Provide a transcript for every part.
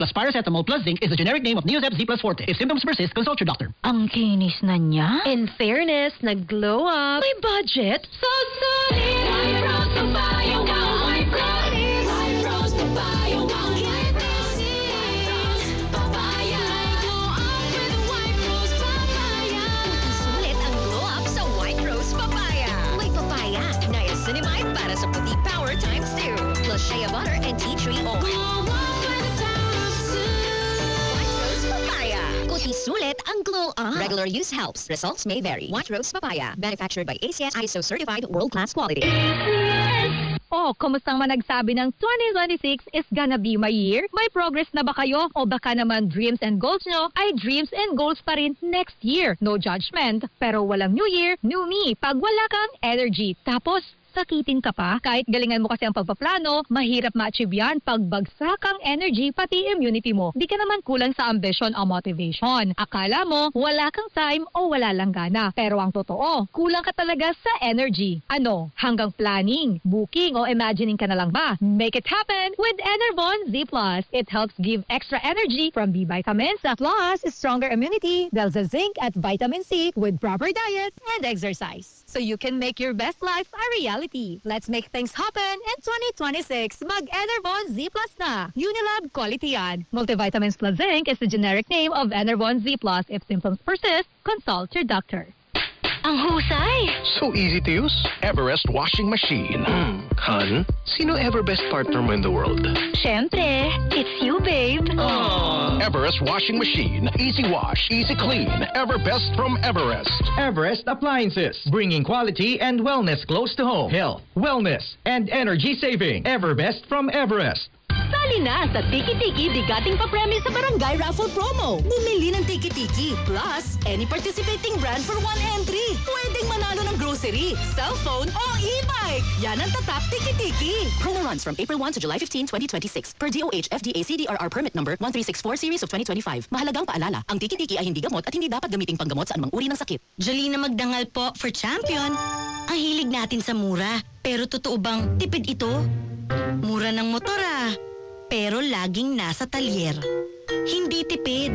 plus paracetamol plus zinc is the generic name of Neozep Z Plus Forte. If symptoms persist, consult your doctor. Ang kinis na niya. In fairness, nag-glow up. May budget. So solid. White Rose Papaya. Wow, White Rose. White Rose Papaya. Wow, White Rose. White Rose Papaya. Glow up with White Rose Papaya. Sulit ang glow up sa White Rose Papaya. May papaya. Niacinamide para sa puti power times 2. Plus shea butter and tea tree oil. Sulit ang glow up. Regular use helps. Results may vary. White Rose Papaya. Manufactured by ACS ISO certified world-class quality. Oh, kumustang managsabi ng 2026 is gonna be my year? May progress na ba kayo? O baka naman dreams and goals nyo ay dreams and goals pa rin next year. No judgment. Pero walang new year, new me. Pag wala kang energy. Tapos, sakitin ka pa. Kahit galingan mo kasi ang pagpaplano, mahirap ma-achieve yan pag bagsak ang energy pati immunity mo. Di ka naman kulang sa ambition o motivation. Akala mo, wala kang time o wala lang gana. Pero ang totoo, kulang ka talaga sa energy. Ano? Hanggang planning, booking o imagining ka na lang ba? Make it happen with Enervon Z+. It helps give extra energy from B vitamins plus stronger immunity dahil sa zinc at vitamin C with proper diet and exercise. So you can make your best life a reality. Let's make things happen in 2026. Mag-Enervon Z+ na. Unilab quality yan. Multivitamins plus zinc is the generic name of Enervon Z+. If symptoms persist, consult your doctor. Ang husay! So easy to use. Everest washing machine. Hun, sino Everbest partner mo in the world? Siyempre, it's you, babe. Everest washing machine. Easy wash, easy clean. Everbest from Everest. Everest Appliances, bringing quality and wellness close to home. Health, wellness, and energy saving. Everbest from Everest. Sali na sa Tiki-Tiki Bigating Pa-Premyo sa Barangay Raffle Promo. Bumili ng Tiki-Tiki plus any participating brand for one entry. Pwedeng manalo ng grocery, cellphone o e-bike. Yan ang tatak Tiki-Tiki. Promo runs from April 1 to July 15, 2026 per DOH FDA CDRR permit number 1364 series of 2025. Mahalagang paalala, ang Tiki-Tiki ay hindi gamot at hindi dapat gamiting panggamot sa anumang uri ng sakit. Jolina magdangal po for champion. Ang hilig natin sa mura. Pero totoo bang tipid ito? Mura ng motor pero laging nasa talyer. Hindi tipid.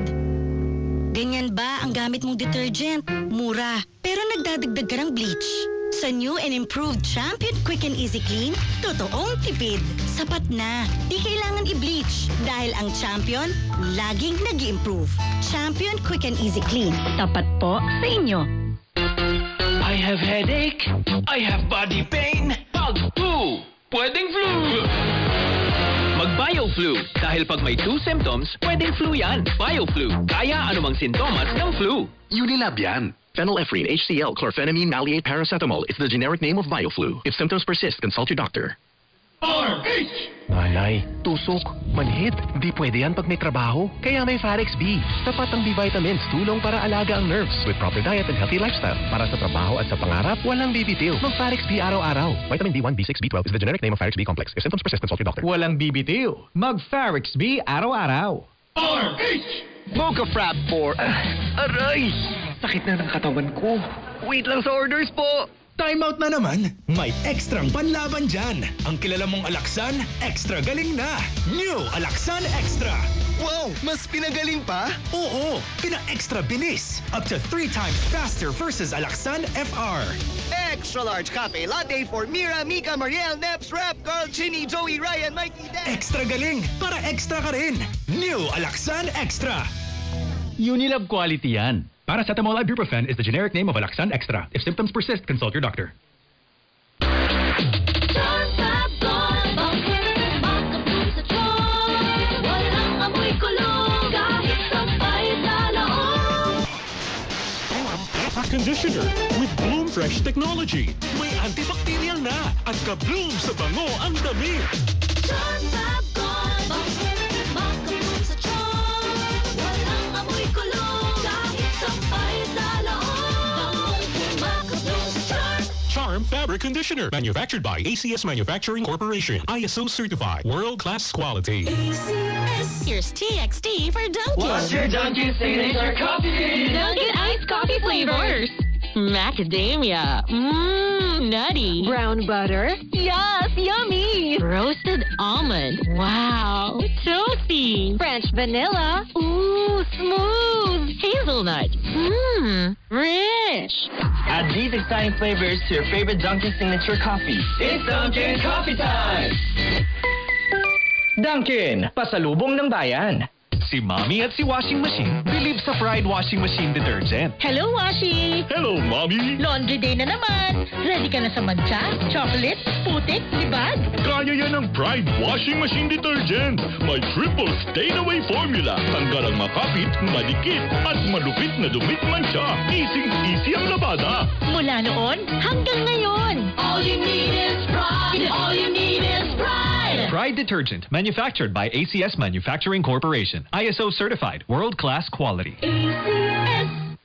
Ganyan ba ang gamit mong detergent? Mura, pero nagdadagdag ka ng bleach. Sa new and improved Champion Quick and Easy Clean, totoong tipid. Sapat na. Di kailangan i-bleach dahil ang Champion laging nag-i-improve. Champion Quick and Easy Clean. Tapat po sa inyo. I have headache. I have body pain. Pag flu. Pwedeng flu. Mag-BioFlu. Dahil pag may 2 symptoms, pwedeng flu yan. BioFlu. Kaya anumang sintomas ng flu. Unilab yan. Phenylephrine, HCl, chlorphenamine, maleate, paracetamol. It's the generic name of BioFlu. If symptoms persist, consult your doctor. RH! Nanay, tusok, manhid. Di pwede yan pag may trabaho. Kaya may Farex B. Tapat ang B vitamins, tulong para alaga ang nerves. With proper diet and healthy lifestyle. Para sa trabaho at sa pangarap, walang bibitiw. Mag Farex B araw-araw. Vitamin B1, B6, B12 is the generic name of Farex B complex. If symptoms persist, consult your doctor. Walang bibitiw. Mag Farex B araw-araw. RH! Mocha Frap for... Aray! Sakit na ng katawan ko. Wait lang sa orders po. Time out na naman. May ekstrang panlaban dyan. Ang kilala mong Alaxan, extra galing na. New Alaxan Extra. Wow! Mas pinagaling pa? Oo, pina-extra bilis. Up to 3 times faster versus Alaxan FR. Extra large cafe latte for Mira, Mika, Mariel, Neps, Rap, Carl, Chinny, Joey, Ryan, Mikey, Dan. Extra galing para extra ka rin. New Alaxan Extra. Unilab quality yan. Paracetamol ibuprofen is the generic name of Alaxan Extra. If symptoms persist, consult your doctor. Conditioner with Bloom Fresh technology. May antibacterial na at ka-bloom sa bango ang dami. Charm Fabric Conditioner. Manufactured by ACS Manufacturing Corporation. ISO certified. World-class quality. Here's TXT for Dunkin'. What's your Dunkin' signature coffee? Dunkin' iced coffee flavors. Macadamia. Nutty. Brown butter. Yes, yummy. Yummy! Roasted almond. Wow. Toasty. French vanilla. Ooh, smooth. Hazelnut. Mmm, rich. Add these exciting flavors to your favorite Dunkin' signature coffee. It's Dunkin' Coffee Time! Dunkin, pasalubong ng bayan. Si Mommy at si Washing Machine believe sa Pride Washing Machine Detergent. Hello, Washi. Hello, Mommy! Laundry day na naman. Ready ka na sa mancha, chocolate, putik, libag? Kaya yan ang Pride Washing Machine Detergent. May triple stain-away formula. Tanggal ang makapit, madikit, at malupit na dumit mancha. Easy ang labada. Mula noon hanggang ngayon. All you need is pride. All you need is pride. Pride Detergent, manufactured by ACS Manufacturing Corporation. ISO certified, world-class quality.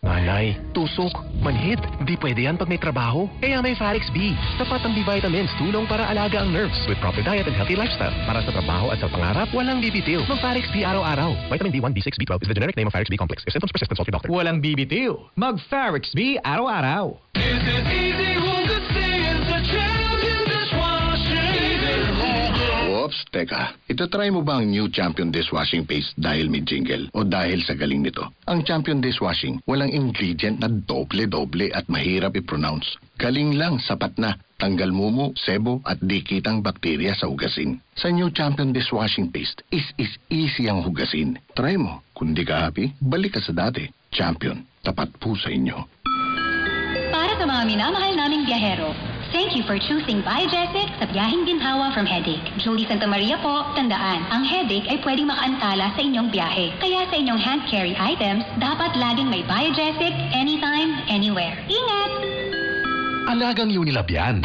Nanay, tusok, manhid. Di pwede yan pag may trabaho. Kaya may Farex B. Sapat ang B-vitamins, tulong para alaga ang nerves with proper diet and healthy lifestyle. Para sa trabaho at sa pangarap, walang bibitiw. Mag-Farex B araw-araw. Vitamin B1, B6, B12 is the generic name of Farex B complex. If symptoms persist, consult your doctor. Walang bibitiw. Mag-Farex B araw-araw. This is easy, Hugasin, the champion dishwashing. Oops, teka. Itatry mo ba ang new Champion Dishwashing Paste dahil may jingle o dahil sa galing nito? Ang Champion Dishwashing, walang ingredient na doble-doble at mahirap i-pronounce. Galing lang, sapat na. Tanggal mumu, sebo at dikitang bakterya sa hugasin. Sa new Champion Dishwashing Paste, is easy ang hugasin. Try mo. Kung di ka happy, balik ka sa dati. Champion, tapat po sa inyo. Para sa mga minamahal naming biyahero, thank you for choosing Biogesic sa biyaheng ginhawa from headache. Julie Santa Maria po, tandaan, ang headache ay pwedeng makaantala sa inyong biyahe. Kaya sa inyong hand carry items, dapat laging may Biogesic anytime, anywhere. Ingat! Alagang Unilab yan.